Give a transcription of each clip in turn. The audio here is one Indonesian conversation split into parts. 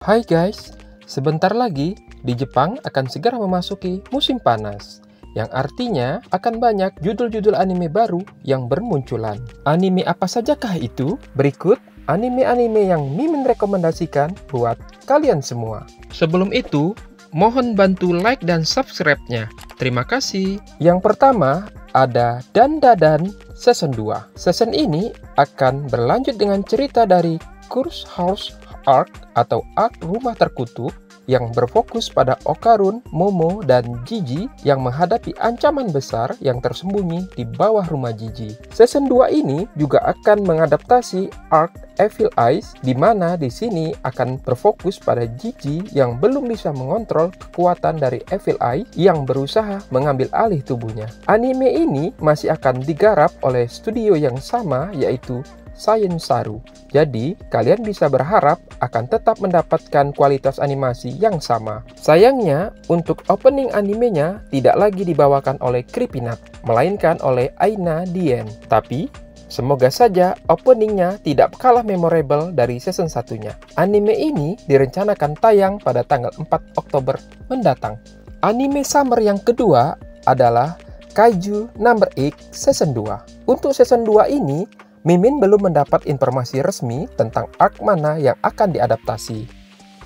Hai guys, sebentar lagi di Jepang akan segera memasuki musim panas, yang artinya akan banyak judul-judul anime baru yang bermunculan. Anime apa sajakah itu? Berikut anime-anime yang Mimin rekomendasikan buat kalian semua. Sebelum itu, mohon bantu like dan subscribe-nya. Terima kasih. Yang pertama ada Dandadan Season 2. Season ini akan berlanjut dengan cerita dari Curse House Arc atau Arc Rumah Terkutuk yang berfokus pada Okarun, Momo, dan Jiji yang menghadapi ancaman besar yang tersembunyi di bawah rumah Jiji. Season 2 ini juga akan mengadaptasi Arc Evil Eyes, di mana di sini akan berfokus pada Jiji yang belum bisa mengontrol kekuatan dari Evil Eye yang berusaha mengambil alih tubuhnya. Anime ini masih akan digarap oleh studio yang sama, yaitu Science Saru. Jadi, kalian bisa berharap akan tetap mendapatkan kualitas animasi yang sama. Sayangnya, untuk opening animenya tidak lagi dibawakan oleh Creepy-Nut, melainkan oleh Aina Dien. Tapi, semoga saja openingnya tidak kalah memorable dari season satunya. Anime ini direncanakan tayang pada tanggal 4 Oktober mendatang. Anime summer yang kedua adalah Kaiju Number 8 Season 2. Untuk season 2 ini, Mimin belum mendapat informasi resmi tentang arc mana yang akan diadaptasi.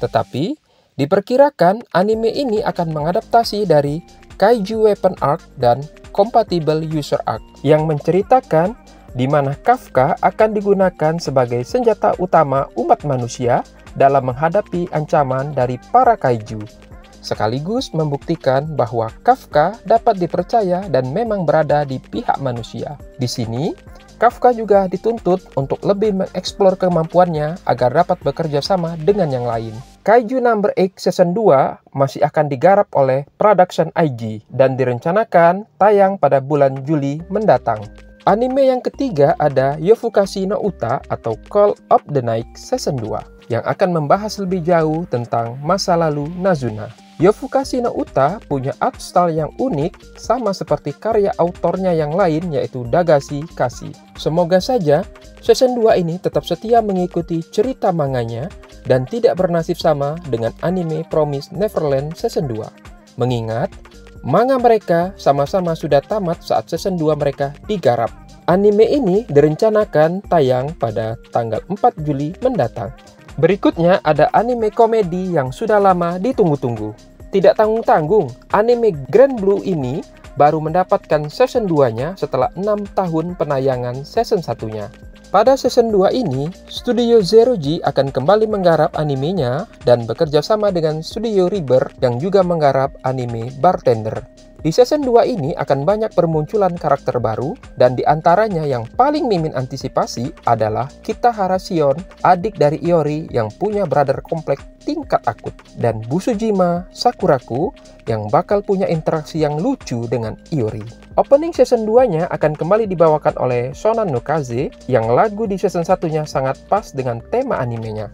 Tetapi, diperkirakan anime ini akan mengadaptasi dari Kaiju Weapon Arc dan Compatible User Arc yang menceritakan di mana Kafka akan digunakan sebagai senjata utama umat manusia dalam menghadapi ancaman dari para kaiju, sekaligus membuktikan bahwa Kafka dapat dipercaya dan memang berada di pihak manusia. Di sini, Kafka juga dituntut untuk lebih mengeksplor kemampuannya agar dapat bekerja sama dengan yang lain. Kaiju Number 8 Season 2 masih akan digarap oleh Production IG dan direncanakan tayang pada bulan Juli mendatang. Anime yang ketiga ada Yofukashi no Uta atau Call of the Night Season 2 yang akan membahas lebih jauh tentang masa lalu Nazuna. Yofukashi no Uta punya art style yang unik sama seperti karya autornya yang lain yaitu Dagashi Kashi. Semoga saja season 2 ini tetap setia mengikuti cerita manganya dan tidak bernasib sama dengan anime Promise Neverland season 2. Mengingat manga mereka sama-sama sudah tamat saat season 2 mereka digarap. Anime ini direncanakan tayang pada tanggal 4 Juli mendatang. Berikutnya ada anime komedi yang sudah lama ditunggu-tunggu. Tidak tanggung-tanggung, anime Grand Blue ini baru mendapatkan season 2-nya setelah 6 tahun penayangan season 1-nya. Pada season 2 ini, Studio Zero G akan kembali menggarap animenya dan bekerja sama dengan Studio Riber yang juga menggarap anime Bartender. Di season 2 ini akan banyak bermunculan karakter baru dan diantaranya yang paling Mimin antisipasi adalah Kitahara Shion, adik dari Iori yang punya brother kompleks tingkat akut, dan Busujima Sakuraku yang bakal punya interaksi yang lucu dengan Iori. Opening season 2-nya akan kembali dibawakan oleh Shonan no Kaze yang lagu di season 1-nya sangat pas dengan tema animenya.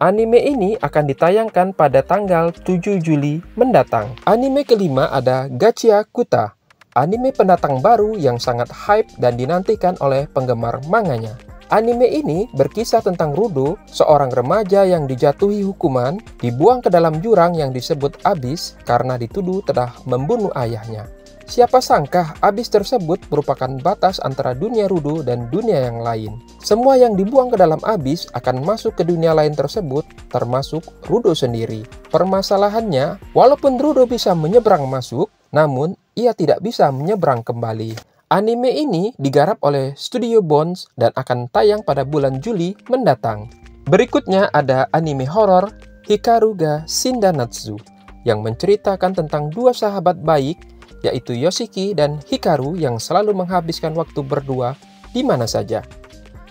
Anime ini akan ditayangkan pada tanggal 7 Juli mendatang. Anime kelima ada Gachia Kuta, anime pendatang baru yang sangat hype dan dinantikan oleh penggemar manganya. Anime ini berkisah tentang Rudo, seorang remaja yang dijatuhi hukuman, dibuang ke dalam jurang yang disebut Abyss karena dituduh telah membunuh ayahnya. Siapa sangka Abyss tersebut merupakan batas antara dunia Rudo dan dunia yang lain. Semua yang dibuang ke dalam Abyss akan masuk ke dunia lain tersebut, termasuk Rudo sendiri. Permasalahannya, walaupun Rudo bisa menyeberang masuk, namun ia tidak bisa menyeberang kembali. Anime ini digarap oleh Studio Bones dan akan tayang pada bulan Juli mendatang. Berikutnya ada anime horor Hikaru ga Shindanatsu yang menceritakan tentang dua sahabat baik yaitu Yoshiki dan Hikaru yang selalu menghabiskan waktu berdua di mana saja.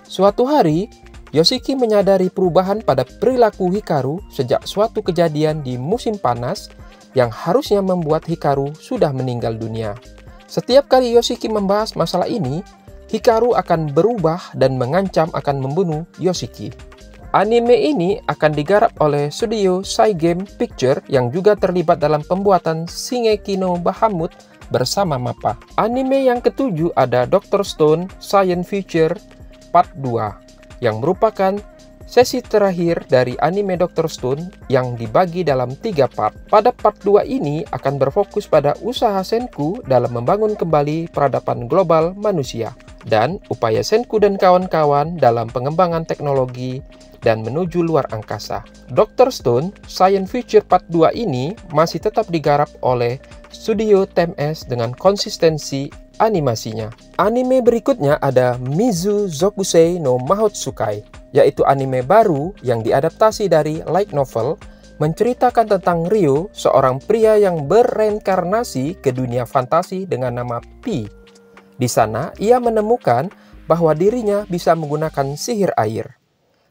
Suatu hari, Yoshiki menyadari perubahan pada perilaku Hikaru sejak suatu kejadian di musim panas yang harusnya membuat Hikaru sudah meninggal dunia. Setiap kali Yoshiki membahas masalah ini, Hikaru akan berubah dan mengancam akan membunuh Yoshiki. Anime ini akan digarap oleh studio Saigame Picture yang juga terlibat dalam pembuatan Shingeki no Bahamut bersama MAPPA. Anime yang ketujuh ada Dr. Stone Science Future Part 2 yang merupakan sesi terakhir dari anime Dr. Stone yang dibagi dalam 3 part. Pada part 2 ini akan berfokus pada usaha Senku dalam membangun kembali peradaban global manusia dan upaya Senku dan kawan-kawan dalam pengembangan teknologi dan menuju luar angkasa. Dr. Stone Science Future Part 2 ini masih tetap digarap oleh Studio TMS dengan konsistensi animasinya. Anime berikutnya ada Mizu Zokusei no Mahotsukai, yaitu anime baru yang diadaptasi dari light novel menceritakan tentang Ryo, seorang pria yang bereinkarnasi ke dunia fantasi dengan nama Pi. Di sana, ia menemukan bahwa dirinya bisa menggunakan sihir air.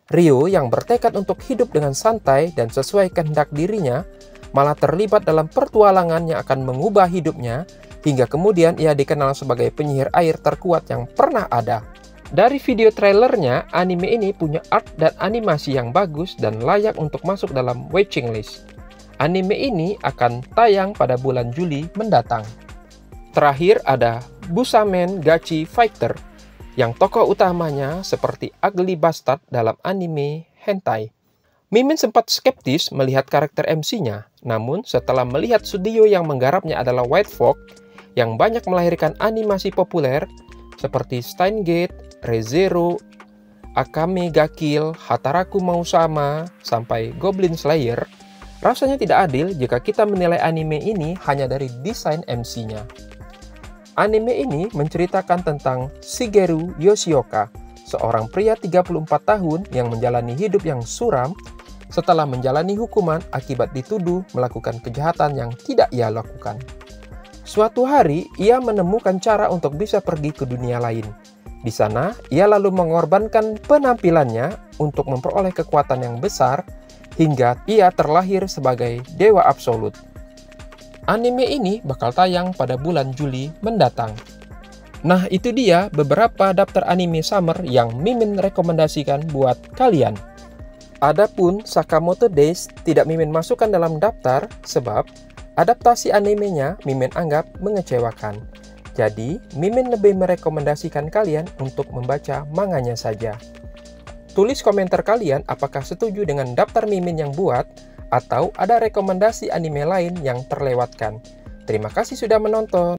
Ryo yang bertekad untuk hidup dengan santai dan sesuai kehendak dirinya, malah terlibat dalam pertualangan yang akan mengubah hidupnya, hingga kemudian ia dikenal sebagai penyihir air terkuat yang pernah ada. Dari video trailernya, anime ini punya art dan animasi yang bagus dan layak untuk masuk dalam watching list. Anime ini akan tayang pada bulan Juli mendatang. Terakhir ada Busamen Gachi Fighter, yang tokoh utamanya seperti Ugly Bastard dalam anime hentai. Mimin sempat skeptis melihat karakter MC-nya, namun setelah melihat studio yang menggarapnya adalah White Fox, yang banyak melahirkan animasi populer seperti Steins Gate, Re:Zero, Akame ga Kill, Hataraku Mausama, sampai Goblin Slayer, rasanya tidak adil jika kita menilai anime ini hanya dari desain MC-nya. Anime ini menceritakan tentang Shigeru Yoshioka, seorang pria 34 tahun yang menjalani hidup yang suram setelah menjalani hukuman akibat dituduh melakukan kejahatan yang tidak ia lakukan. Suatu hari, ia menemukan cara untuk bisa pergi ke dunia lain. Di sana, ia lalu mengorbankan penampilannya untuk memperoleh kekuatan yang besar hingga ia terlahir sebagai dewa absolut. Anime ini bakal tayang pada bulan Juli mendatang. Nah, itu dia beberapa daftar anime summer yang Mimin rekomendasikan buat kalian. Adapun Sakamoto Days tidak Mimin masukkan dalam daftar sebab adaptasi animenya Mimin anggap mengecewakan. Jadi, Mimin lebih merekomendasikan kalian untuk membaca manganya saja. Tulis komentar kalian apakah setuju dengan daftar Mimin yang buat atau ada rekomendasi anime lain yang terlewatkan. Terima kasih sudah menonton.